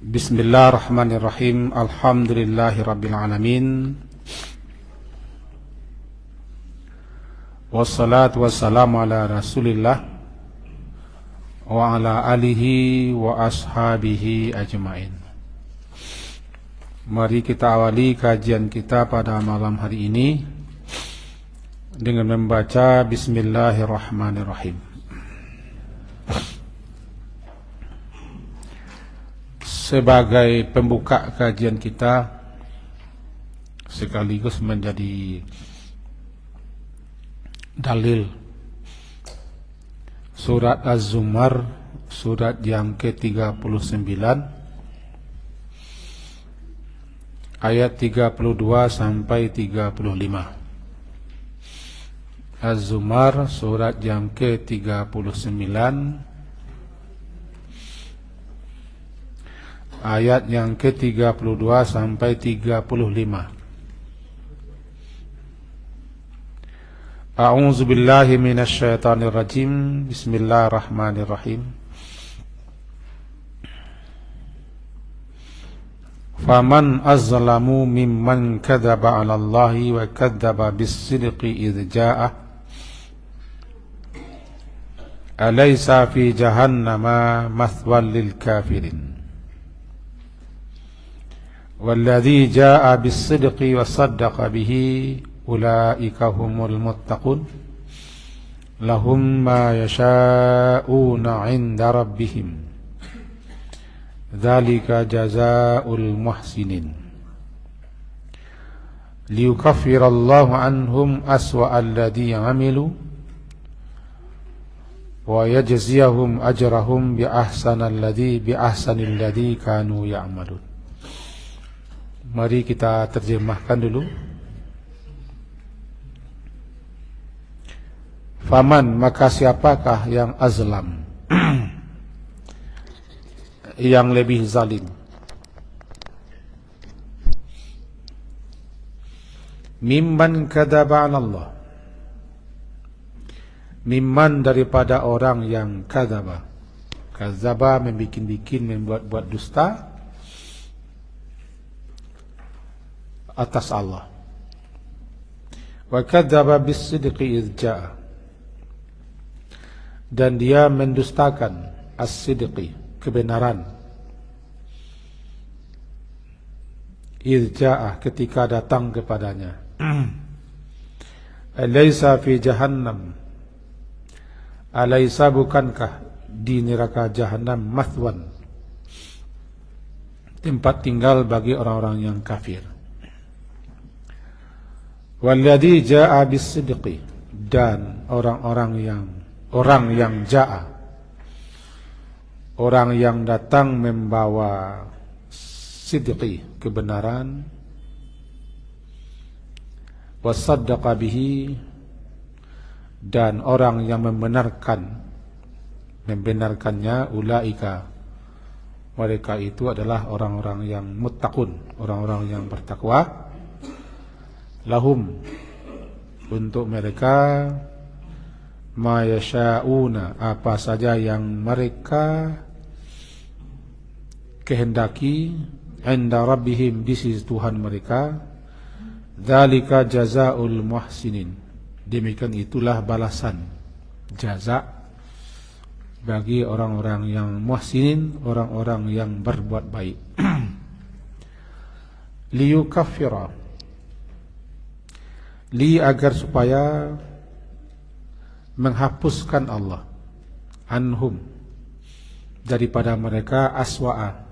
Bismillahirrahmanirrahim. Alhamdulillahirabbil alamin. Wassalatu wassalamu ala Rasulillah wa ala alihi wa ashabihi ajmain. Mari kita awali kajian kita pada malam hari ini dengan membaca Bismillahirrahmanirrahim. Sebagai pembuka kajian kita sekaligus menjadi dalil surat Az-Zumar, surat yang ke-39 ayat 32 sampai 35. Az-Zumar surat yang ke-39 ayat yang ke-32 sampai 35. A'udzu billahi minasy syaithanir rajim. Bismillahirrahmanirrahim. Faman azlamu mimman kadzaba 'ala Allahi wa kadzaba bis-sidqi idz ja'ah. Alaysa fi jahannama mathwal lil kafirin. Walladzi jaa'a bis-sidqi wa saddaqa bihi ulaika humul muttaqun lahum ma yasha'una 'inda rabbihim dzalika jazaa'ul muhsinin liyukaffirallahu 'anhum aswa'al ladzi 'amilu wa yajziyahum ajrahum bi ahsanil ladzi kanu ya'malun. Mari kita terjemahkan dulu. Faman, maka siapakah yang azlam yang lebih zalim, mimman kadzaba 'ala Allah, mimman daripada orang yang kadzaba membikin-bikin, membuat-buat dusta atas Allah. Wa kadzdzaba bis-sidqi idz jaa'a, dan dia mendustakan as-sidqi, kebenaran, idz jaa'a, ketika datang kepadanya. Alaysa fi jahannam, alaysa, bukankah di neraka jahannam, mathwan, tempat tinggal bagi orang-orang yang kafir. Walladzi jaa'a bis-sidqi, dan orang yang jaa'a, orang yang datang membawa sidqi, kebenaran, wasaddaqa bihi, dan orang yang membenarkannya, ulaika, mereka itu adalah orang-orang yang muttaqun, orang-orang yang bertakwa. Lahum, untuk mereka, ma yasha'una, apa saja yang mereka kehendaki, inda rabbihim, di sisi Tuhan mereka. Dzalika jazaa'ul muhsinin, demikian itulah balasan, jaza, bagi orang-orang yang muhsinin, orang-orang yang berbuat baik. Liyukaffira, agar supaya menghapuskan Allah, anhum, daripada mereka, aswa'a,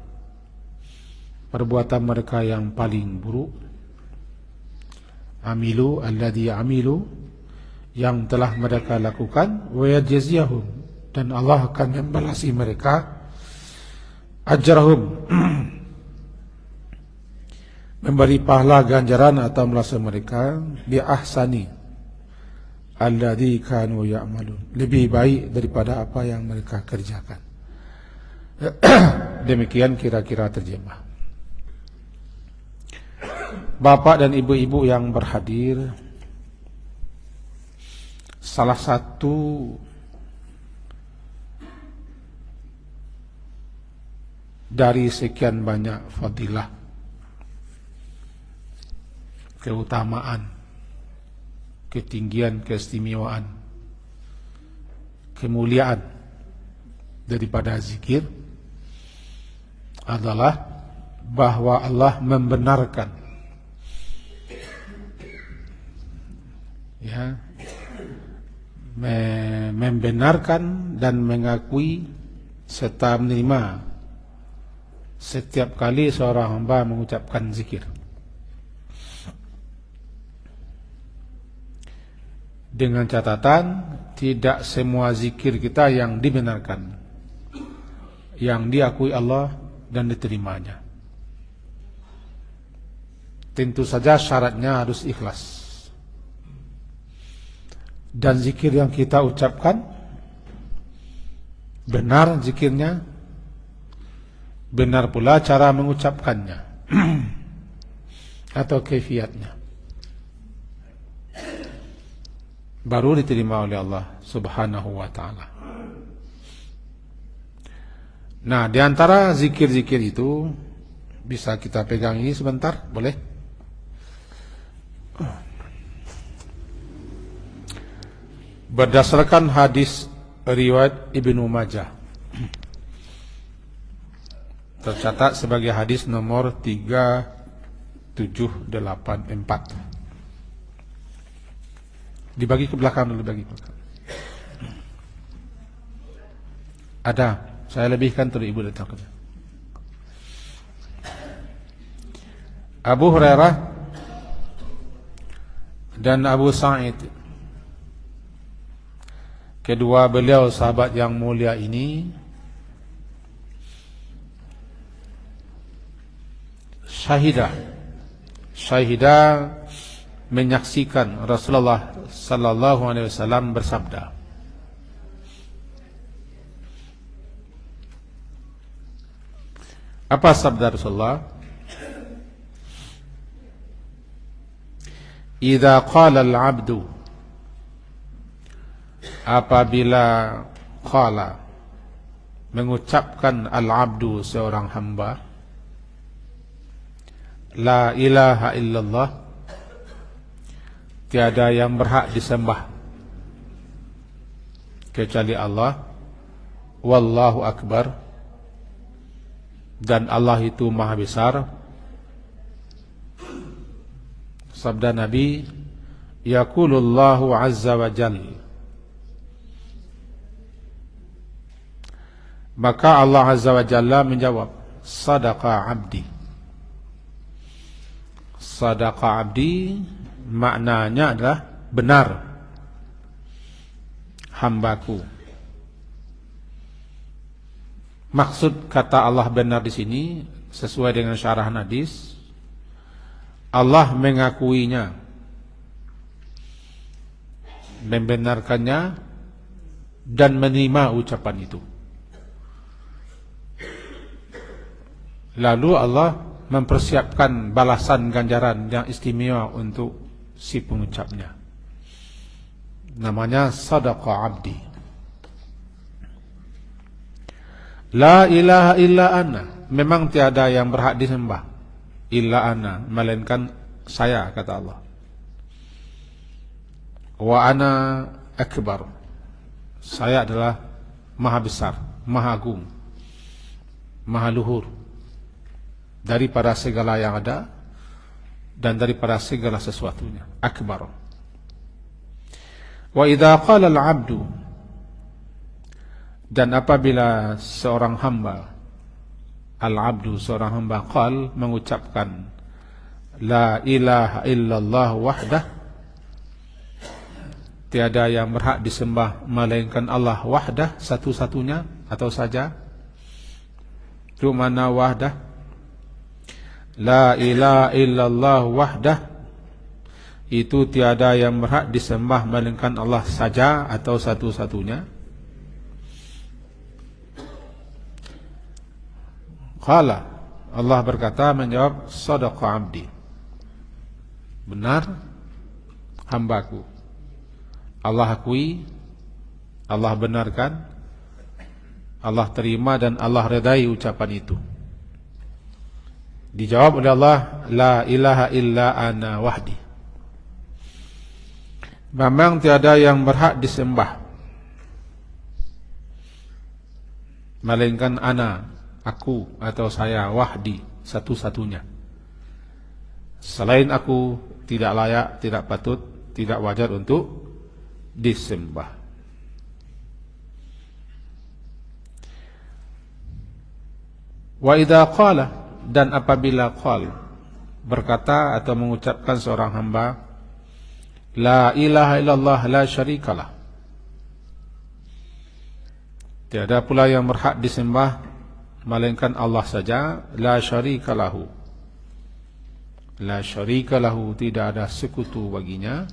perbuatan mereka yang paling buruk, amilu, alladzi amilu, yang telah mereka lakukan, wa yajziyahum, dan Allah akan membalasi mereka, ajrahum, memberi pahala ganjaran atau merasa mereka, bi ahsani alladzi kanu ya'malun, lebih baik daripada apa yang mereka kerjakan. Demikian kira-kira terjemah. Bapak dan ibu-ibu yang berhadir, salah satu dari sekian banyak fadilah, keutamaan, ketinggian, keistimewaan, kemuliaan daripada zikir adalah bahwa Allah membenarkan, ya, membenarkan dan mengakui serta menerima setiap kali seorang hamba mengucapkan zikir. Dengan catatan, tidak semua zikir kita yang dibenarkan, yang diakui Allah dan diterimanya. Tentu saja syaratnya harus ikhlas. Dan zikir yang kita ucapkan benar zikirnya, benar pula cara mengucapkannya atau kaifiatnya, baru diterima oleh Allah Subhanahu wa ta'ala. Nah, di antara zikir-zikir itu bisa kita pegang ini sebentar, boleh? Berdasarkan hadis riwayat Ibnu Majah, tercatat sebagai hadis nomor 3784. Dibagi ke belakang dulu, bagi ke belakang. Ada, saya lebihkan terus ibu datang. Abu Hurairah dan Abu Sa'id, kedua beliau sahabat yang mulia ini, syahidah menyaksikan Rasulullah sallallahu alaihi wasallam bersabda, apa sabda Rasulullah? Idza qala al-'abdu, apabila qala, mengucapkan al-'abdu seorang hamba, la ilaha illallah, tiada yang berhak disembah kecuali Allah, wallahu akbar, dan Allah itu maha besar. Sabda Nabi, yaqulullahu azza wa jalla, maka Allah azza wa jalla menjawab, sadaqa abdi. Sadaqa abdi maknanya adalah benar hambaku. Maksud kata Allah benar di sini sesuai dengan syarahan hadis, Allah mengakuinya, membenarkannya, dan menerima ucapan itu. Lalu Allah mempersiapkan balasan ganjaran yang istimewa untuk si pengucapnya. Namanya sadaqa abdi. La ilaha illa ana, memang tiada yang berhak disembah illa ana, melainkan saya, kata Allah. Wa ana akbar, saya adalah maha besar, maha agung, maha luhur daripada segala yang ada dan daripada segala sesuatunya. Akbar. Wa idza qala al-'abdu, dan apabila seorang hamba, al-'abdu seorang hamba, qal mengucapkan la ilaha illallah wahdah, tiada yang berhak disembah melainkan Allah wahdah, satu-satunya atau saja. Itu mana wahdah? La ilaha illallah wahdah, itu tiada yang berhak disembah melainkan Allah saja atau satu-satunya. Qala, Allah berkata, menjawab, sadaqa abdi, benar hambaku. Allah akui, Allah benarkan, Allah terima, dan Allah redai ucapan itu. Dijawab oleh Allah, la ilaha illa ana wahdi. Memang tiada yang berhak disembah melainkan ana, aku atau saya, wahdi, satu-satunya. Selain aku tidak layak, tidak patut, tidak wajar untuk disembah. Wa idza qala, dan apabila qal, berkata atau mengucapkan seorang hamba, la ilaha illallah la syarikalah, tiada pula yang berhak disembah melainkan Allah saja, la syarikalahu, la syarikalahu, tidak ada sekutu baginya.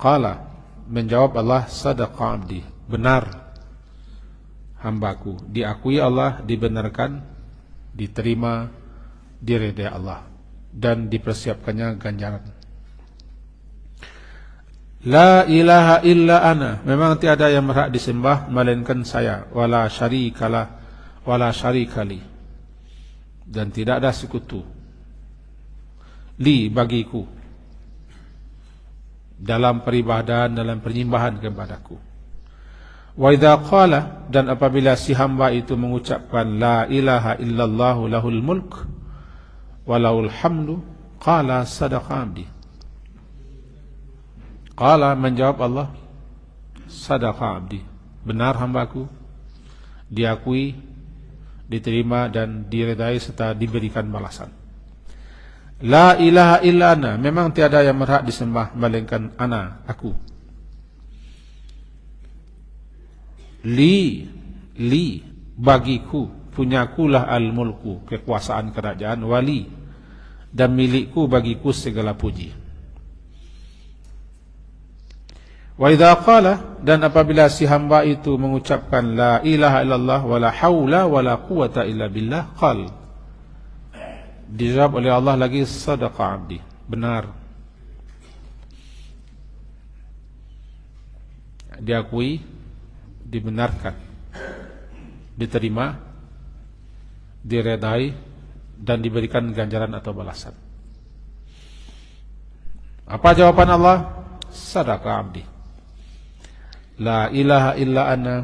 Qala, menjawab Allah, sadaqa abdi, benar hambaku, diakui Allah, dibenarkan, diterima, diredai Allah, dan dipersiapkannya ganjaran. La ilaha illa ana, memang tiada yang berhak disembah melainkan saya, wala syarikalah, wala syarikali, dan tidak ada sekutu li, bagiku, dalam peribadahan, dalam penyembahan kepadaku. Wa idza qala, dan apabila si hamba itu mengucapkan la ilaha illallah lahul mulk wa lahul hamdu, qala sadaqa abdi. Qala, menjawab Allah, sadaqa abdi, benar hambaku, diakui, diterima, dan diredai serta diberikan balasan. La ilaha illa ana, memang tiada yang berhak disembah melainkan ana, aku. Li, bagiku, punyakulah al-mulku, kekuasaan kerajaan, wali, dan milikku, bagiku segala puji. Wa idza qala, dan apabila si hamba itu mengucapkan la ilaha illallah wala haula wala quwata illa billah, qal, dijawab oleh Allah lagi, sadaqa abdi, benar, diakui, dibenarkan, diterima, diredai, dan diberikan ganjaran atau balasan. Apa jawaban Allah? Sadaqa abdi, la ilaha illa ana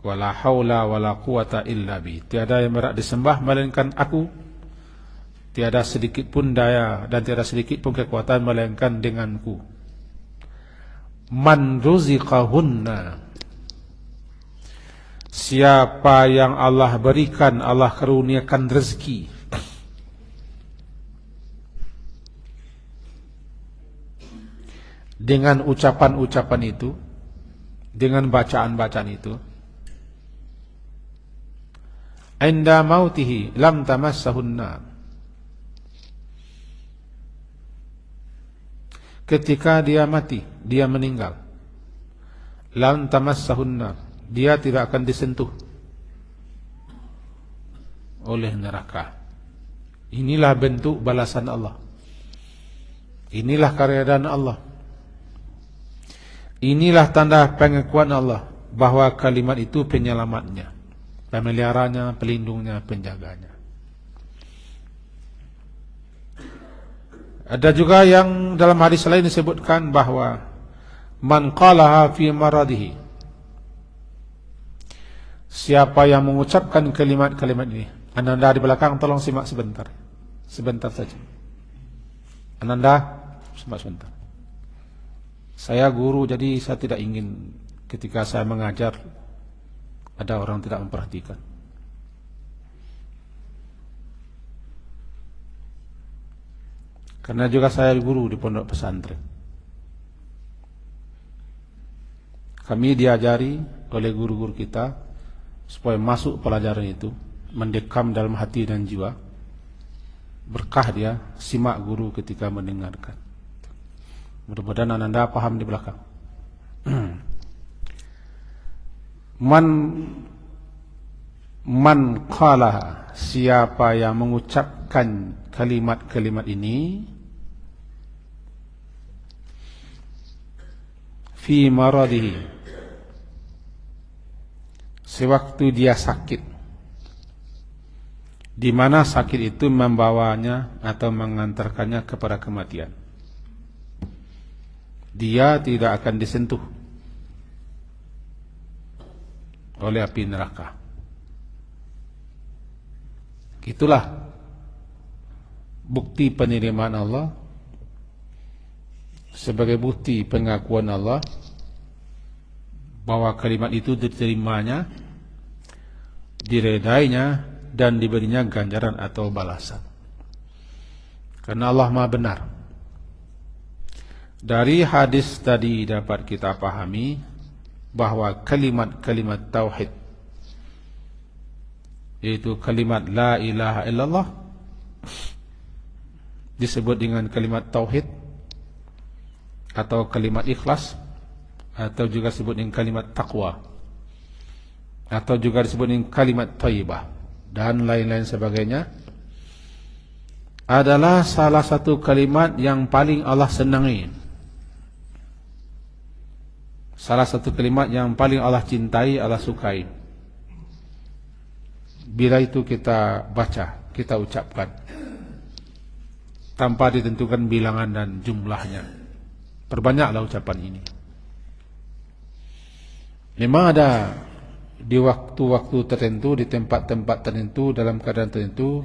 wala haula wala quwata illa bi, tiada yang berhak disembah melainkan aku, tiada sedikit pun daya dan tiada sedikit pun kekuatan melainkan denganku. Man ruziqahunna, siapa yang Allah berikan, Allah karuniakan rezeki, dengan ucapan-ucapan itu, dengan bacaan-bacaan itu, inda mautihi lam tamassahunna, ketika dia mati, dia meninggal, lam tamassahunna, dia tidak akan disentuh oleh neraka. Inilah bentuk balasan Allah, inilah keridaan Allah, inilah tanda pengakuan Allah bahwa kalimat itu penyelamatnya, pemeliharanya, pelindungnya, penjaganya. Ada juga yang dalam hadis lain disebutkan bahwa man qalaha fi maradihi, siapa yang mengucapkan kalimat-kalimat ini. Ananda di belakang tolong simak sebentar, sebentar saja. Ananda simak sebentar. Saya guru, jadi saya tidak ingin ketika saya mengajar ada orang tidak memperhatikan. Karena juga saya guru di pondok pesantren. Kami diajari oleh guru-guru kita supaya masuk pelajaran itu, mendekam dalam hati dan jiwa. Berkah dia, simak guru ketika mendengarkan. Mudah-mudahan Anda paham di belakang. Man qalaha, siapa yang mengucapkan kalimat-kalimat ini, fi maradihi, sewaktu dia sakit, di mana sakit itu membawanya atau mengantarkannya kepada kematian. Dia tidak akan disentuh oleh api neraka. Itulah bukti penerimaan Allah, sebagai bukti pengakuan Allah bahwa kalimat itu diterimanya, diredainya, dan diberinya ganjaran atau balasan. Karena Allah Maha benar. Dari hadis tadi dapat kita pahami bahwa kalimat-kalimat tauhid, yaitu kalimat la ilaha illallah, disebut dengan kalimat tauhid atau kalimat ikhlas, atau juga disebut dengan kalimat taqwa, atau juga disebut dengan kalimat thayyibah, dan lain-lain sebagainya, adalah salah satu kalimat yang paling Allah senangi, salah satu kalimat yang paling Allah cintai, Allah sukai. Bila itu kita baca, kita ucapkan tanpa ditentukan bilangan dan jumlahnya, perbanyaklah ucapan ini. Memang ada di waktu-waktu tertentu, di tempat-tempat tertentu, dalam keadaan tertentu,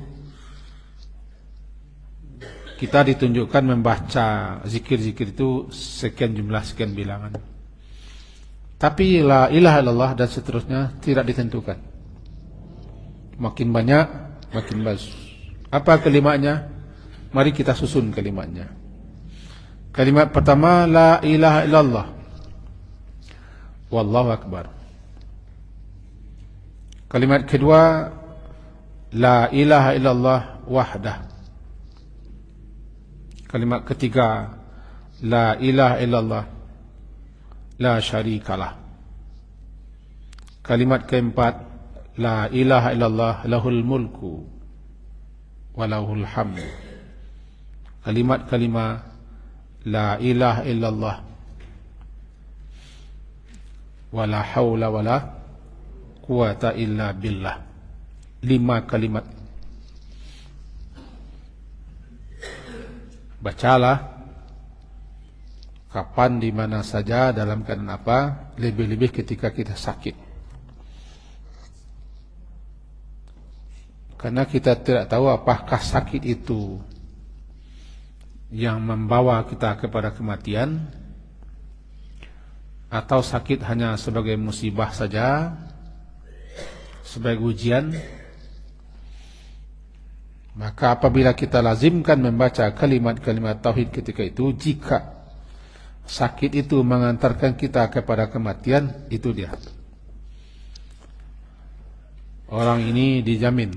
kita ditunjukkan membaca zikir-zikir itu sekian jumlah, sekian bilangan. Tapi la ilaha illallah dan seterusnya tidak ditentukan. Makin banyak, makin bagus. Apa kalimatnya? Mari kita susun kalimatnya. Kalimat pertama, la ilaha illallah, wallahu akbar. Kalimat kedua, la ilaha illallah wahdah. Kalimat ketiga, la ilaha illallah la syarikalah. Kalimat keempat, la ilaha illallah lahul mulku wa lahul hamd. Kalimat kelima, la ilaha illallah wa la hawla wa la quwata illa billah. 5 kalimat. Bacalah kapan, di mana saja, dalam keadaan apa, lebih-lebih ketika kita sakit. Karena kita tidak tahu apakah sakit itu yang membawa kita kepada kematian, atau sakit hanya sebagai musibah saja, sebagai ujian. Maka apabila kita lazimkan membaca kalimat-kalimat tauhid ketika itu, jika sakit itu mengantarkan kita kepada kematian, itu dia, orang ini dijamin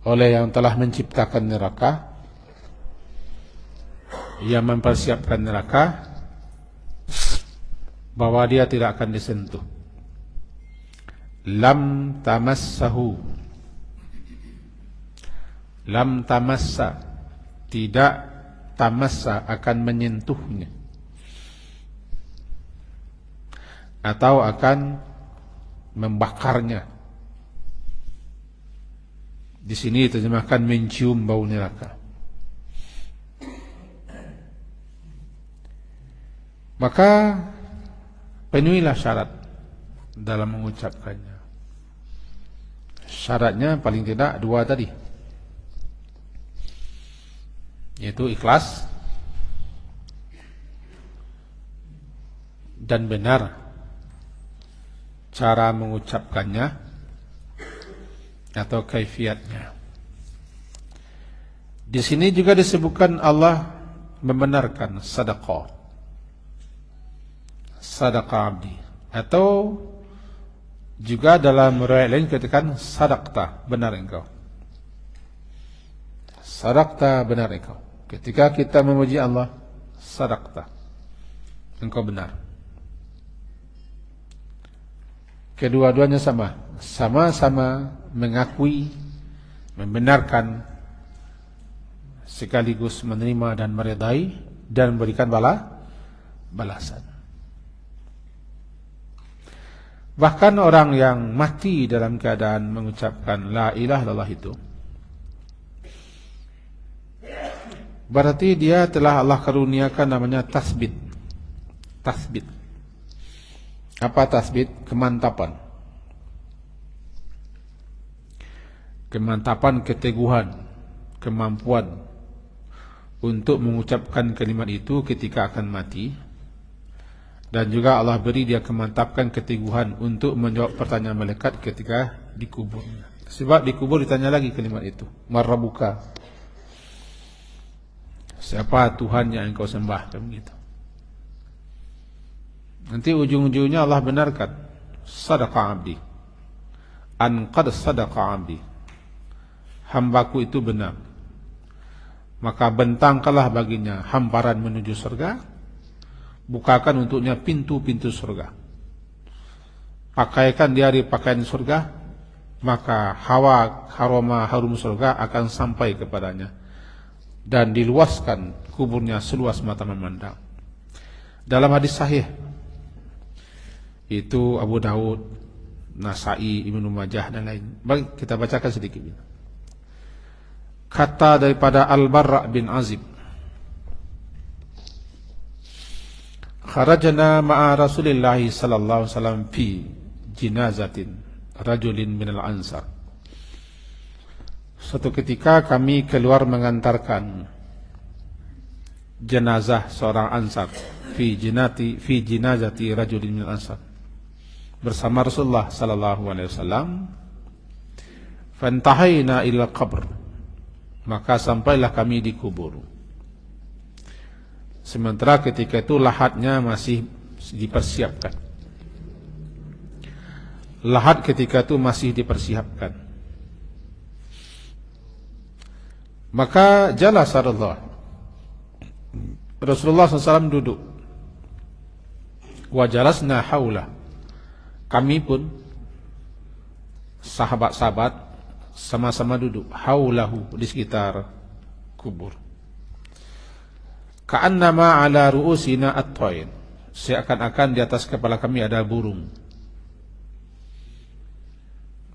oleh yang telah menciptakan neraka, yang mempersiapkan neraka, bahwa dia tidak akan disentuh. Lam tamassahu, lam tamassa, tidak tamassa, akan menyentuhnya, atau akan membakarnya. Di sini terjemahkan mencium bau neraka. Maka penuhilah syarat dalam mengucapkannya. Syaratnya paling tidak 2 tadi, yaitu ikhlas dan benar cara mengucapkannya atau kaifiatnya. Di sini juga disebutkan Allah membenarkan sedekah, sedekah abdi, atau juga dalam riwayat lain katakan sadaqta, benar engkau. Sadaqta, benar engkau. Ketika kita memuji Allah, sadaqta, engkau benar. Kedua-duanya sama-sama mengakui, membenarkan, sekaligus menerima dan meredai dan memberikan balasan. Bahkan orang yang mati dalam keadaan mengucapkan la ilaha illallah itu, berarti dia telah Allah karuniakan namanya tasbit. Tasbit. Apa tasbit? Kemantapan. Kemantapan, keteguhan, kemampuan untuk mengucapkan kalimat itu ketika akan mati. Dan juga Allah beri dia kemantapkan keteguhan untuk menjawab pertanyaan malaikat ketika dikubur. Sebab dikubur ditanya lagi kalimat itu. Marrabuka. Siapa Tuhan yang engkau sembah? Kan begitu. Nanti ujung-ujungnya Allah benarkan. Sadaqa abdi. An qad sadaqa abdi. Hambaku itu benar. Maka bentangkanlah baginya hamparan menuju surga. Bukakan untuknya pintu-pintu surga. Pakaikan dia di pakaian surga, maka aroma harum surga akan sampai kepadanya. Dan diluaskan kuburnya seluas mata memandang. Dalam hadis sahih, itu Abu Daud, Nasai, Ibnu Majah dan lain. Baik, kita bacakan sedikit. Kata daripada Al-Barra bin Azib, kharajna ma'a Rasulillah sallallahu alaihi wasallam fi jinazatin rajulin minal ansar. Suatu ketika kami keluar mengantarkan jenazah seorang ansar fi jinazati rajulin minal ansar bersama Rasulullah sallallahu alaihi wasallam. Fantahaina ila qabr, maka sampailah kami di kubur. Sementara ketika itu lahatnya masih dipersiapkan. Lahat ketika itu masih dipersiapkan. Maka jalasa Rasulullah SAW duduk. Wa jalasna haula. Kami pun sahabat-sahabat sama-sama duduk haulahu, di sekitar kubur. Ka'annama ala ru'usina at-tayr, seakan-akan di atas kepala kami ada burung.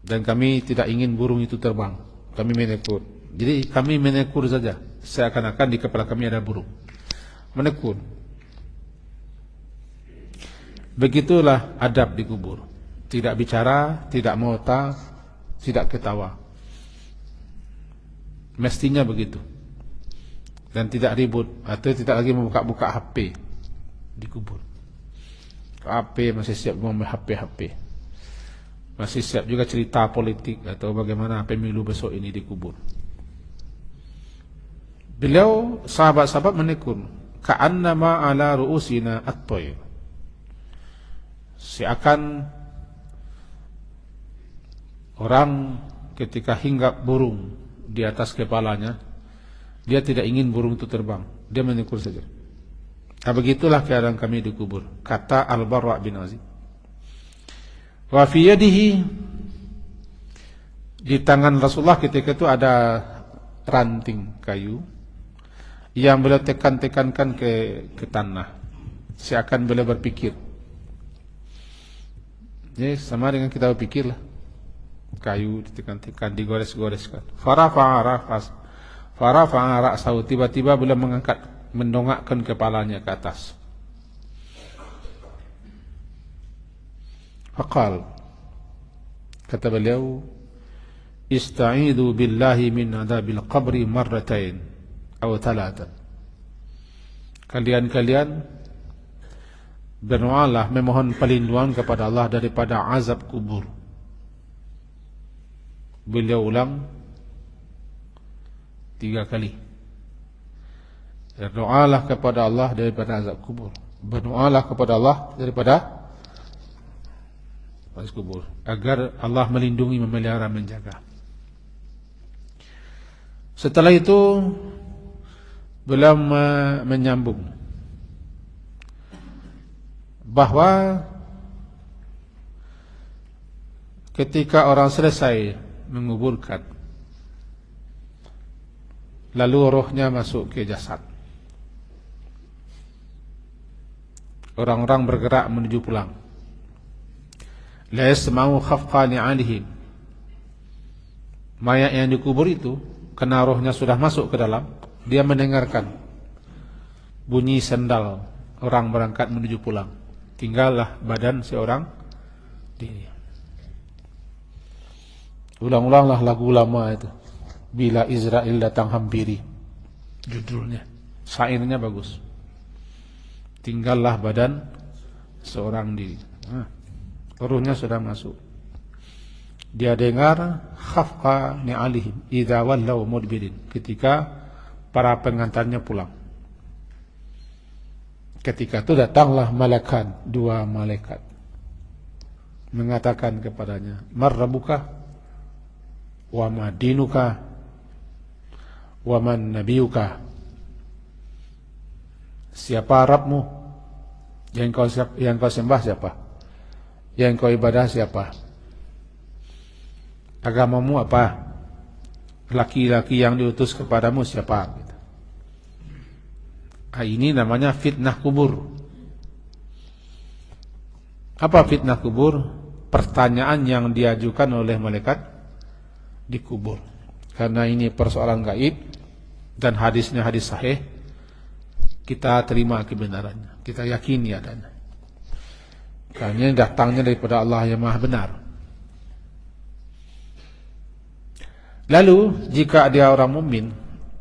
Dan kami tidak ingin burung itu terbang. Kami menekur. Jadi kami menekur saja, seakan-akan di kepala kami ada burung. Menekur. Begitulah adab di kubur. Tidak bicara, tidak mota, tidak ketawa. Mestinya begitu. Dan tidak ribut, atau tidak lagi membuka-buka HP di kubur. HP masih siap ngomong HP. Masih siap juga cerita politik atau bagaimana pemilu besok ini di kubur. Beliau sahabat-sahabat menekur, ka'annama ala ru'usina at-tayr, seakan orang ketika hinggap burung di atas kepalanya, dia tidak ingin burung itu terbang, dia menekur saja. Nah, begitulah keadaan kami di kubur, kata Al-Barra bin Azib. Wa fi yadihi, di tangan Rasulullah ketika itu ada ranting kayu yang beliau tekan-tekankan ke tanah, seakan beliau berpikir. Jadi sama dengan kita berpikir lah, kayu ditekan-tekan, digores-goreskan. Farafa'a ra'sahu, tiba-tiba beliau mendongakkan kepalanya ke atas. Faqal, kata beliau, ista'idu billahi min adabil qabri marratain atau thalathan. Kalian berdoalah, memohon perlindungan kepada Allah daripada azab kubur. Beliau ulang 3 kali. Berdoalah kepada Allah daripada azab kubur. Berdoalah kepada Allah daripada azab kubur, agar Allah melindungi, memelihara, menjaga. Setelah itu beliau menyambung bahwa ketika orang selesai menguburkan, lalu rohnya masuk ke jasad, orang-orang bergerak menuju pulang. La yasma'u khafqa ni'alihim. Mayat yang dikubur itu, karena rohnya sudah masuk ke dalam, dia mendengarkan bunyi sandal orang berangkat menuju pulang. Tinggallah badan seorang diri. Ulang-ulanglah lagu lama itu. Bila Israel datang hampiri. Judulnya. Syairnya bagus. Tinggallah badan seorang diri. Ruhnya sudah masuk. Dia dengar khafqa ni'alihim idza wallaw mudbirin, ketika para pengantarnya pulang. Ketika itu datanglah malaikat, dua malaikat, mengatakan kepadanya, "Man rabbuka wa ma dinuka wa man nabiyuka?" Siapa Rabbmu? Yang kau sembah siapa? Yang kau ibadah siapa? Agamamu apa? Laki-laki yang diutus kepadamu siapa? Ini namanya fitnah kubur. Apa fitnah kubur? Pertanyaan yang diajukan oleh malaikat di kubur. Karena ini persoalan gaib dan hadisnya hadis sahih, kita terima kebenarannya, kita yakini adanya. Karena ini datangnya daripada Allah yang Maha Benar. Lalu jika dia orang mukmin,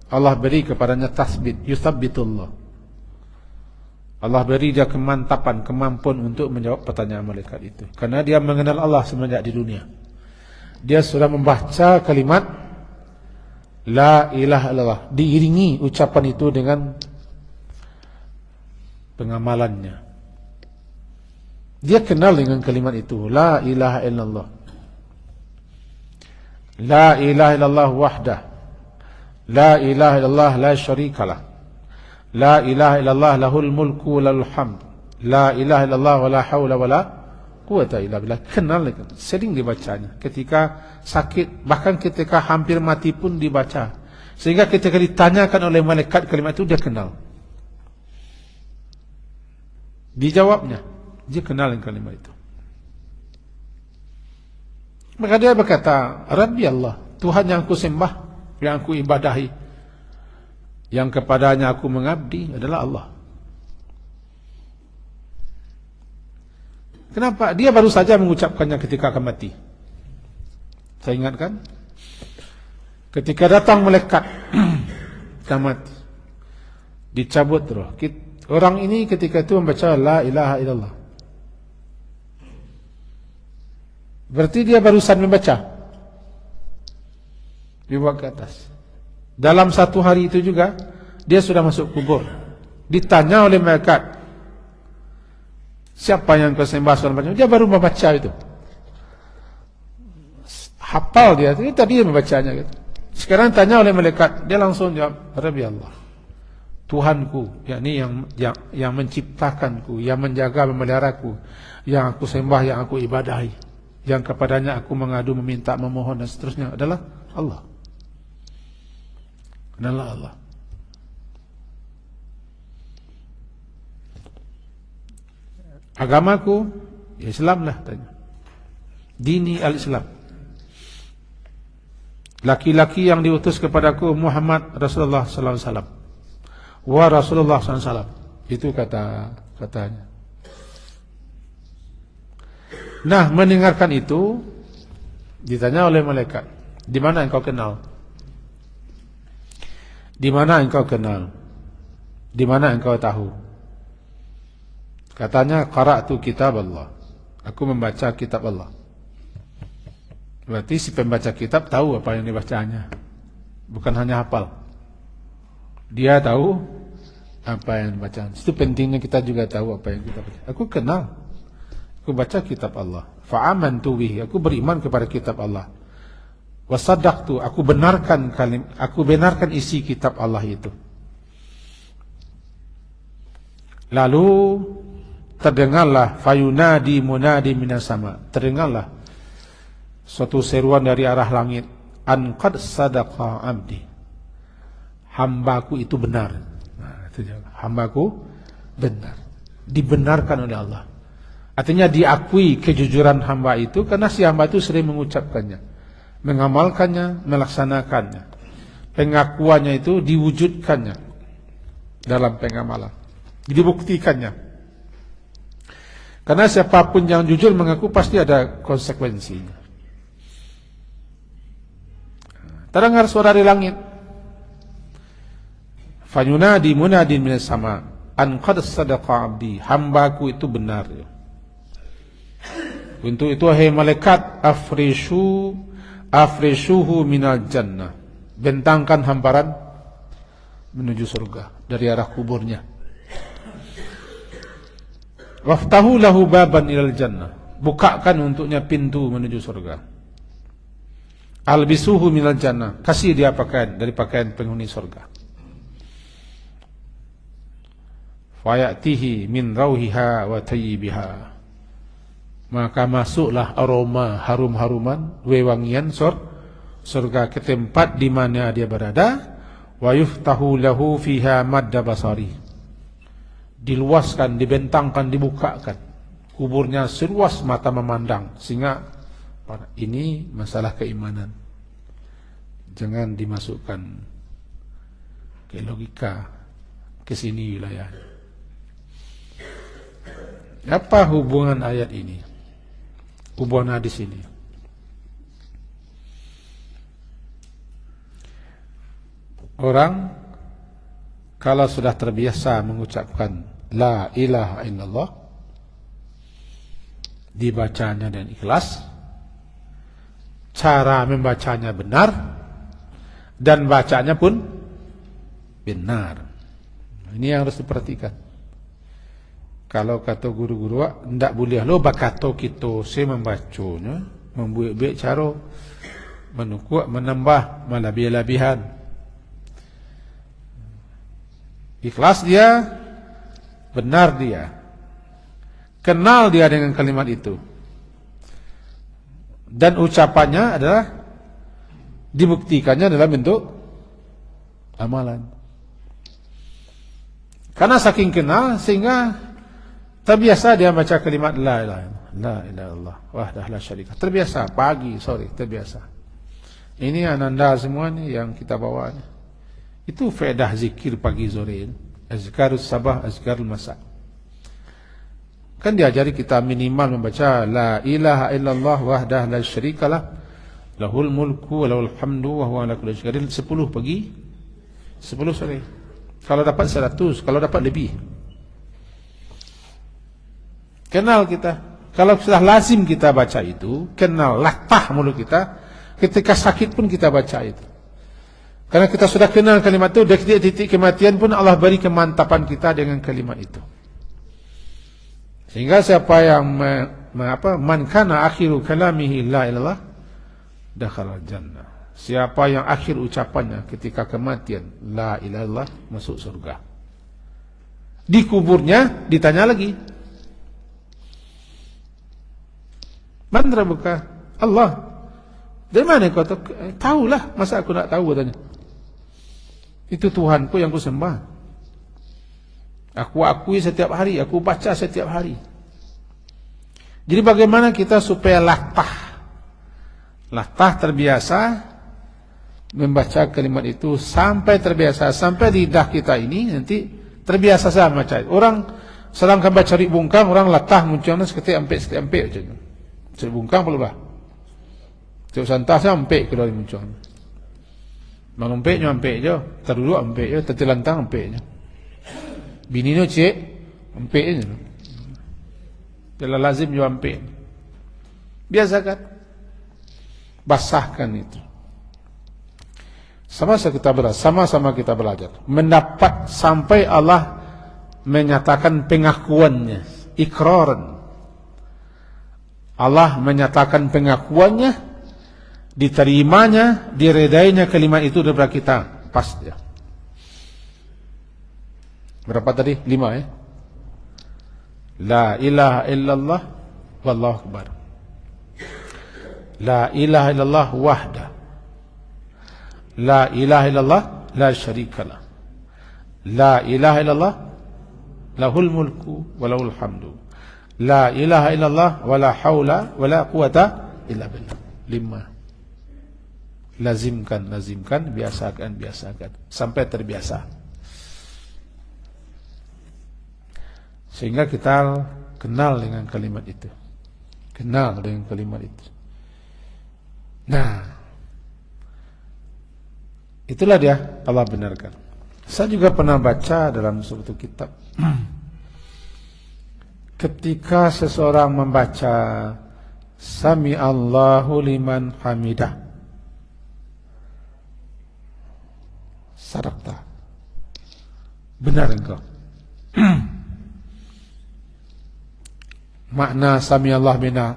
Allah beri kepadanya tasbit, yusabbitullah. Allah beri dia kemantapan, kemampuan untuk menjawab pertanyaan malaikat itu. Karena dia mengenal Allah semenjak di dunia. Dia sudah membaca kalimat La ilaha illallah, diiringi ucapan itu dengan pengamalannya. Dia kenal dengan kalimat itu, La ilaha illallah. La ilaha illallah wahdah. La ilaha illallah la syarikalah. La ilaha illallah lahul mulku lahul hamd. La ilaha illallah wa la hawla wa la quwata illa billah. Kenal, sering dibacanya ketika sakit, bahkan ketika hampir mati pun dibaca. Sehingga ketika ditanyakan oleh malaikat kalimat itu dia kenal. Dijawabnya, dia kenal dengan kalimat itu. Maka dia berkata, Rabbi Allah, Tuhan yang aku sembah, yang aku ibadahi, yang kepadanya aku mengabdi adalah Allah. Kenapa? Dia baru saja mengucapkannya ketika akan mati. Saya ingatkan, ketika datang malaikat akan mati, dicabut roh. Orang ini ketika itu membaca La ilaha illallah. Berarti dia barusan membaca, dibawa ke atas. Dalam satu hari itu juga dia sudah masuk kubur. Ditanya oleh malaikat, siapa yang kau sembah? Dia baru membaca itu. Hafal dia, tadi dia membacanya gitu. Sekarang tanya oleh malaikat, dia langsung jawab, Rabbi Allah, Tuhanku, yakni yang menciptakanku, yang menjaga memeliharaku, yang aku sembah, yang aku ibadahi, yang kepadanya aku mengadu, meminta, memohon dan seterusnya adalah Allah. Adalah Allah. Agamaku Islam lah, tanya. Dini al-Islam. Laki-laki yang diutus kepadaku Muhammad Rasulullah sallallahu alaihi wasallam. Wa Rasulullah sallallahu alaihi wasallam. Itu katanya. Nah, mendengarkan itu ditanya oleh malaikat, di mana engkau kenal? Di mana engkau kenal? Di mana engkau tahu? Katanya, qara'tu kitab Allah. Aku membaca kitab Allah. Berarti si pembaca kitab tahu apa yang dibacanya. Bukan hanya hafal. Dia tahu apa yang dibaca. Itu pentingnya kita juga tahu apa yang kita baca. Aku kenal. Aku baca kitab Allah. Fa'amantu bihi. Aku beriman kepada kitab Allah. Wasaddaqtu. Aku benarkan isi kitab Allah itu. Lalu terdengarlah fayunadi munadi minas sama. Terdengarlah suatu seruan dari arah langit. An qad sadaqa abdi. Hambaku itu benar. Nah, itu dia. Hambaku benar. Dibenarkan oleh Allah. Artinya diakui kejujuran hamba itu karena si hamba itu sering mengucapkannya, mengamalkannya, melaksanakannya. Pengakuannya itu diwujudkannya dalam pengamalan, dibuktikannya. Karena siapapun yang jujur mengaku pasti ada konsekuensinya. Terdengar suara dari langit, fayunadi munadin minas sama an qad sadaqa abdi, hambaku itu benar. Untuk itu hai malaikat, afrishuhu minal jannah, bentangkan hamparan menuju surga dari arah kuburnya. Waftahu lahu baban ilal jannah, bukakan untuknya pintu menuju surga. Albisuhu minal jannah, kasih dia pakaian dari pakaian penghuni surga. Fayatihi min rauhiha wa tayyibiha, maka masuklah aroma harum-haruman, wewangian surga ke tempat di mana dia berada. Wa yuftahu lahu fiha madda basari, diluaskan, dibentangkan, dibukakan kuburnya seluas mata memandang. Sehingga ini masalah keimanan, jangan dimasukkan ke logika ke sini wilayah. Apa hubungan ayat ini, hubungan hadis ini? Orang kalau sudah terbiasa mengucapkan la ilaha illallah, dibacanya dengan ikhlas, cara membacanya benar, dan bacanya pun benar. Ini yang harus diperhatikan. Kalau kata guru-guru, ndak boleh lo bakato kita saya membacanya, membuat cara menukuk, menambah melebih-lebihan. Ikhlas dia, benar dia, kenal dia dengan kalimat itu, dan ucapannya adalah dibuktikannya dalam bentuk amalan. Karena saking kenal sehingga terbiasa dia baca kalimat la ilaha illallah wahdahu la syarika. Terbiasa pagi, sore, terbiasa. Ini ananda semua nih yang kita bawa nih. Itu faedah zikir pagi sore, azkarus sabah, azkarul masa. Kan diajari kita minimal membaca la ilaha illallah wahdahu la syarikalah, lahul mulku wa lahul hamdu wa huwa ala kulli syai'in. 10 pagi, 10 sore. Kalau dapat 100, kalau dapat lebih. Kenal kita. Kalau sudah lazim kita baca itu, kenal, latah mulut kita. Ketika sakit pun kita baca itu. Karena kita sudah kenal kalimat itu, dari titik kematian pun Allah beri kemantapan kita dengan kalimat itu. Sehingga siapa yang man kana akhiru kalamihi la ilallah dakhala jannah. Siapa yang akhir ucapannya ketika kematian la ilallah, masuk surga. Di kuburnya ditanya lagi, man rabbuka? Allah. Dari mana kau tahu? Tahulah, masa aku nak tahu katanya. Itu Tuhanku yang ku sembah. Aku akui setiap hari, aku baca setiap hari. Jadi bagaimana kita supaya latah terbiasa membaca kalimat itu, sampai terbiasa, sampai lidah kita ini nanti terbiasa sama baca. Orang sedangkan baca rik bungkang, orang latah munculnya seketik empek aja. Rik bungkang perlu lah. Cuk santas empek kalau muncul. Mangumpeknya ampek je, terduduk ampek je, tertelantang ampek je. Bini ni cik, ampek je. Dalam lazim je ampek. Biasakan. Basahkan itu. Sama-sama kita belajar. Mendapat sampai Allah menyatakan pengakuannya, ikraran. Allah menyatakan pengakuannya, diterimanya, diredainya kalimat itu daripada kita. Pas dia. Berapa tadi? 5 ya? La ilaha illallah wallahu akbar. La ilaha illallah wahda. La ilaha illallah la syarikalah. La ilaha illallah lahul mulku wa lahul hamdu. La ilaha illallah wala haula wala quwata illa billah. 5. Lazimkan, biasakan sampai terbiasa. Sehingga kita kenal dengan kalimat itu. Nah, itulah dia Allah benarkan. Saya juga pernah baca dalam suatu kitab ketika seseorang membaca Sami Allahu liman hamidah, sadaqta, benar engkau. Makna Sami Allah bina,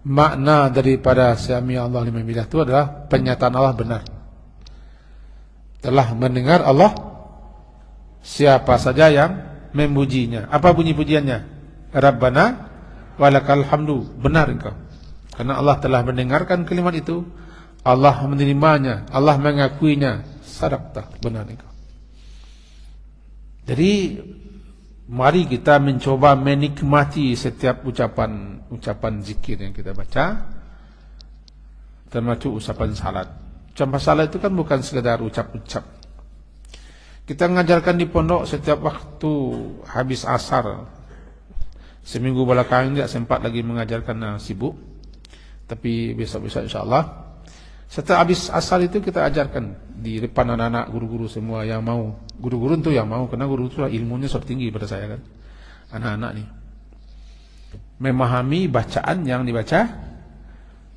makna daripada Sami Allah liman hamidah itu adalah pernyataan Allah benar. Telah mendengar Allah siapa saja yang memujinya. Apa bunyi pujiannya? Rabbana walakal hamdu. Benar engkau. Karena Allah telah mendengarkan kalimat itu, Allah menerimanya, Allah mengakuinya. Sadaqta, benar engkau. Jadi mari kita mencoba menikmati setiap ucapan zikir yang kita baca, termasuk ucapan salat. Ucapan salat itu kan bukan sekedar ucap-ucap. Kita mengajarkan di pondok setiap waktu habis asar. Seminggu belakangan tidak sempat lagi mengajarkan, sibuk. Tapi besok-besok insyaAllah. Setelah habis asar itu kita ajarkan di depan anak-anak, guru-guru semua yang mau. Guru-guru itu yang mau, karena guru itu ilmunya sangat tinggi pada saya kan. Anak-anak nih memahami bacaan yang dibaca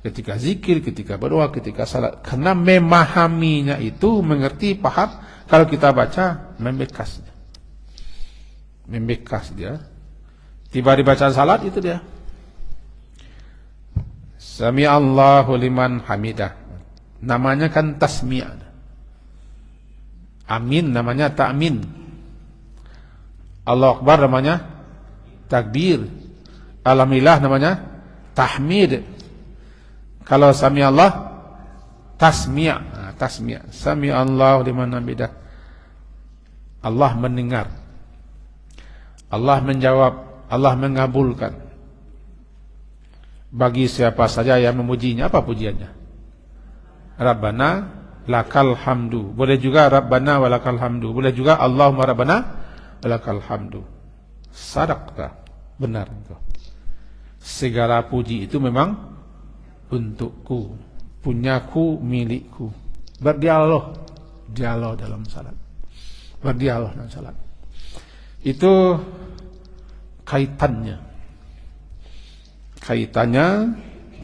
ketika zikir, ketika berdoa, ketika salat. Karena memahaminya itu, mengerti, paham. Kalau kita baca, membekas dia. Tiba di bacaan salat itu dia. Sami Allahu liman hamidah. Namanya kan tasmi'. Amin namanya ta'min. Allahu Akbar namanya takbir. Alhamdulillah namanya tahmid. Kalau Sami Allah tasmi'. Tasmi'. Sami Allahu liman hamidah. Allah mendengar. Allah menjawab. Allah mengabulkan bagi siapa saja yang memujinya. Apa pujiannya? Rabbana lakal hamdu. Boleh juga Rabbana walakal hamdu. Boleh juga Allahumma Rabbana walakal hamdu. Sadaqta, benar engkau. Segala puji itu memang untukku, punyaku, milikku. Berdialog dalam salat. Berdialog dalam salat. Itu kaitannya.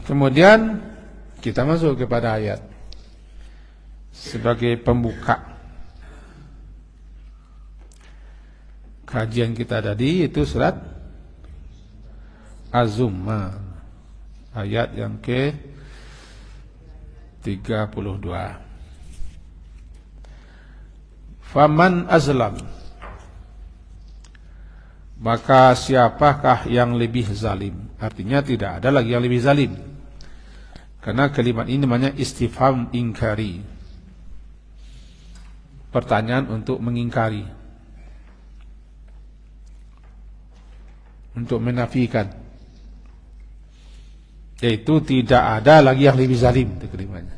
Kemudian kita masuk kepada ayat sebagai pembuka kajian kita tadi, itu surat Az-Zumar ayat yang ke-32. Faman azlam, maka siapakah yang lebih zalim? Artinya tidak ada lagi yang lebih zalim. Karena kalimat ini namanya istifham ingkari. Pertanyaan untuk mengingkari. Untuk menafikan. Yaitu tidak ada lagi yang lebih zalim. Itu kalimatnya.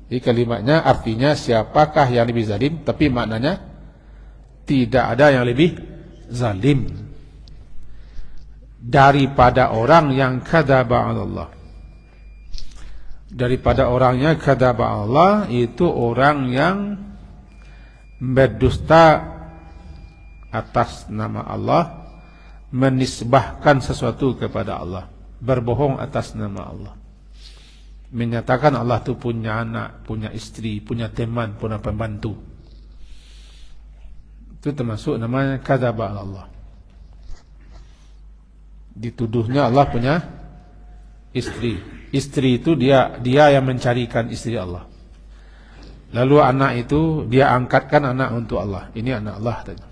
Jadi kalimatnya artinya siapakah yang lebih zalim, tapi maknanya tidak ada yang lebih zalim daripada orang yang kadzaba Allah. Daripada orangnya kadzaba Allah, itu orang yang berdusta atas nama Allah, menisbahkan sesuatu kepada Allah, berbohong atas nama Allah, menyatakan Allah itu punya anak, punya istri, punya teman, punya pembantu. Itu termasuk namanya kadzaba Allah. Dituduhnya Allah punya istri. Istri itu dia yang mencarikan istri Allah. Lalu anak itu dia angkatkan anak untuk Allah. Ini anak Allah tadi.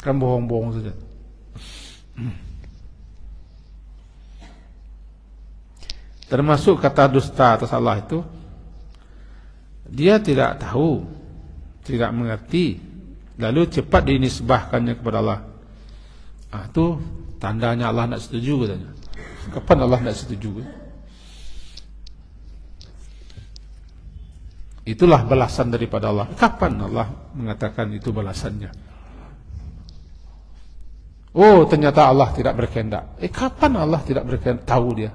Kan bohong-bohong saja. Termasuk kata dusta atas Allah itu, dia tidak tahu, tidak mengerti, lalu cepat dinisbahkannya kepada Allah. Itu Tandanya Allah nak setuju katanya. Kapan Allah nak setuju? Itulah balasan daripada Allah. Kapan Allah mengatakan itu balasannya? Oh, ternyata Allah tidak berkehendak. Kapan Allah tidak berkehendak? Tahu dia.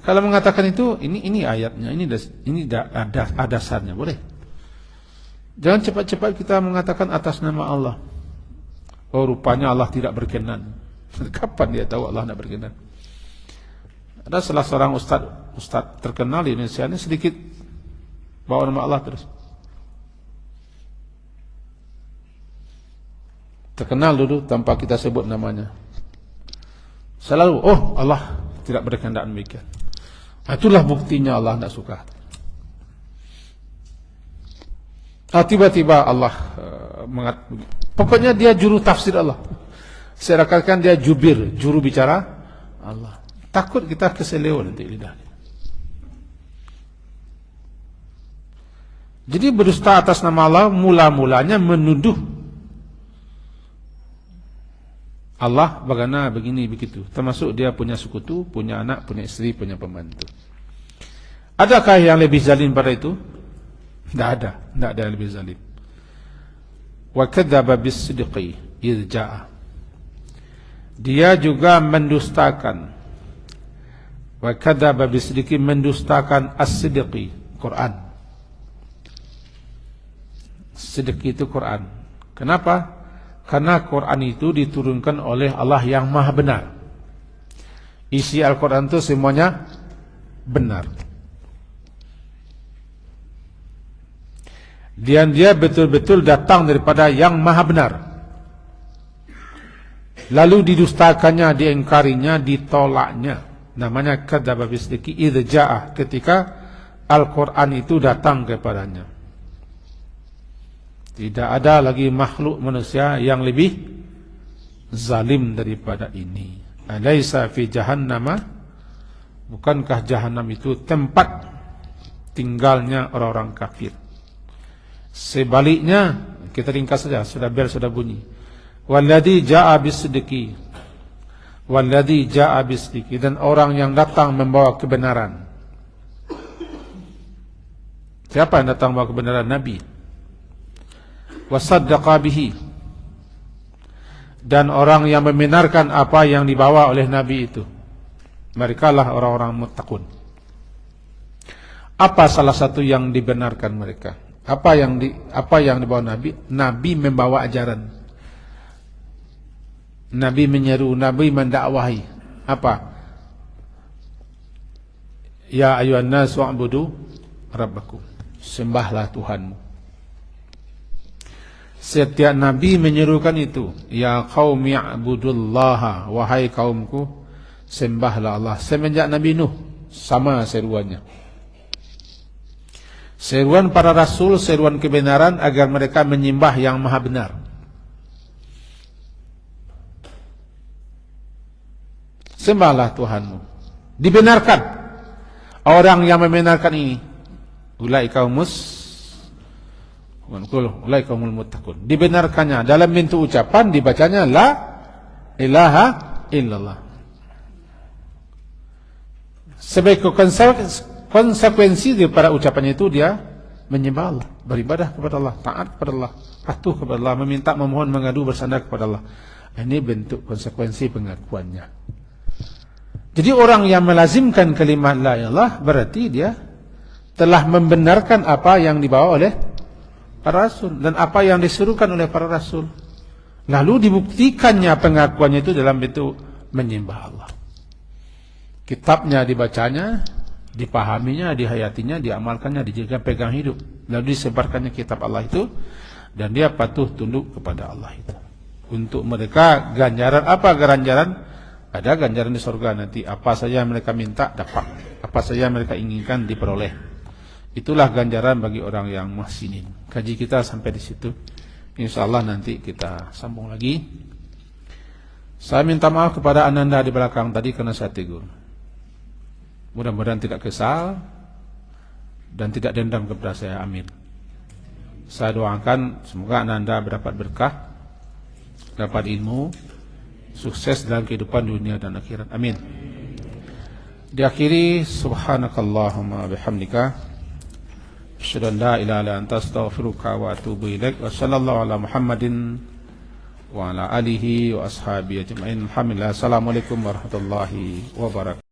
Kalau mengatakan itu, ini ayatnya, ini ada dasarnya, boleh. Jangan cepat-cepat kita mengatakan atas nama Allah. Oh, rupanya Allah tidak berkenan. Kapan dia tahu Allah tidak berkenan? Ada salah seorang ustaz terkenal di Indonesia ini sedikit bawa nama Allah terus. Terkenal dulu tanpa kita sebut namanya. Selalu, oh Allah tidak berkehendak demikian. Itulah buktinya Allah tidak suka. Tiba-tiba Allah pokoknya dia juru tafsir Allah. Saya katakan dia juru bicara Allah. Takut kita keseleo nanti lidah. Jadi berdusta atas nama Allah mula-mulanya menuduh Allah bagaimana begini begitu. Termasuk dia punya sekutu, punya anak, punya istri, punya pembantu. Adakah yang lebih zalim pada itu? Tidak ada yang lebih zalim. Wa kadzdzaba bis-sidqi idz jaa. Dia juga mendustakan. Wa kadzdzaba bis-sidqi mendustakan as-sidqi, Quran. Sidq itu Quran. Kenapa? Karena Quran itu diturunkan oleh Allah yang Maha Benar. Isi Al-Quran itu semuanya benar. Dan dia betul-betul datang daripada yang Maha Benar. Lalu didustakannya, diingkarinya, ditolaknya. Namanya kadzdzaba bis-sidqi idz jaa, ketika Al-Quran itu datang kepadanya. Tidak ada lagi makhluk manusia yang lebih zalim daripada ini. Alaisa fi jahannama, bukankah jahanam itu tempat tinggalnya orang-orang kafir? Sebaliknya, kita ringkas saja, bel sudah bunyi. Walladzi jaa bis-sidqi, walladzi jaa bis-sidqi, dan orang yang datang membawa kebenaran. Siapa yang datang membawa kebenaran? Nabi. Wasaddaqa bihi, dan orang yang membenarkan apa yang dibawa oleh Nabi itu. Mereka lah orang-orang muttaqun. Apa salah satu yang dibenarkan mereka? Apa yang dibawa Nabi? Nabi membawa ajaran. Nabi menyeru, Nabi mendakwahi. Apa? Ya ayyuhan nas wa'budu rabbakum. Sembahlah Tuhanmu. Setiap Nabi menyerukan itu. Ya qaumi i'budullaha, wahai kaumku, sembahlah Allah. Semenjak Nabi Nuh, sama seruannya. Seruan para rasul, seruan kebenaran agar mereka menyembah yang maha benar. Sembahlah Tuhanmu. Dibenarkan. Orang yang membenarkan ini, ulaika dibenarkannya dalam bentuk ucapan, dibacanya la ilaha illallah. Sebagai konsekuensi daripada ucapannya itu, dia menyembah Allah, beribadah kepada Allah, taat kepada Allah, patuh kepada Allah, meminta, memohon, mengadu, bersandar kepada Allah. Ini bentuk konsekuensi pengakuannya. Jadi orang yang melazimkan kalimat la ilallah berarti dia telah membenarkan apa yang dibawa oleh para rasul dan apa yang diserukan oleh para rasul. Lalu dibuktikannya pengakuannya itu dalam bentuk menyembah Allah. Kitabnya dibacanya, dipahaminya, dihayatinya, diamalkannya, dijaga, pegang hidup. Lalu disebarkannya kitab Allah itu, dan dia patuh tunduk kepada Allah itu. Untuk mereka ganjaran apa? Ganjaran, ada ganjaran di surga nanti. Apa saja mereka minta dapat, apa saja mereka inginkan diperoleh. Itulah ganjaran bagi orang yang muhsinin. Kaji kita sampai di situ. InsyaAllah nanti kita sambung lagi. Saya minta maaf kepada Ananda di belakang tadi karena saya tegur. Mudah-mudahan tidak kesal dan tidak dendam kepada saya. Amin. Saya doakan semoga Ananda mendapat berkah, dapat ilmu, sukses dalam kehidupan dunia dan akhirat. Amin. Diakhiri, subhanakallahumma bihamdika asyhadu an la ilaha illa anta astaghfiruka wa atubu ilaik. Wa sallallahu ala Muhammadin wa ala alihi wa ashabihi ajma'in. Alhamdulillah. Assalamualaikum warahmatullahi wabarakatuh.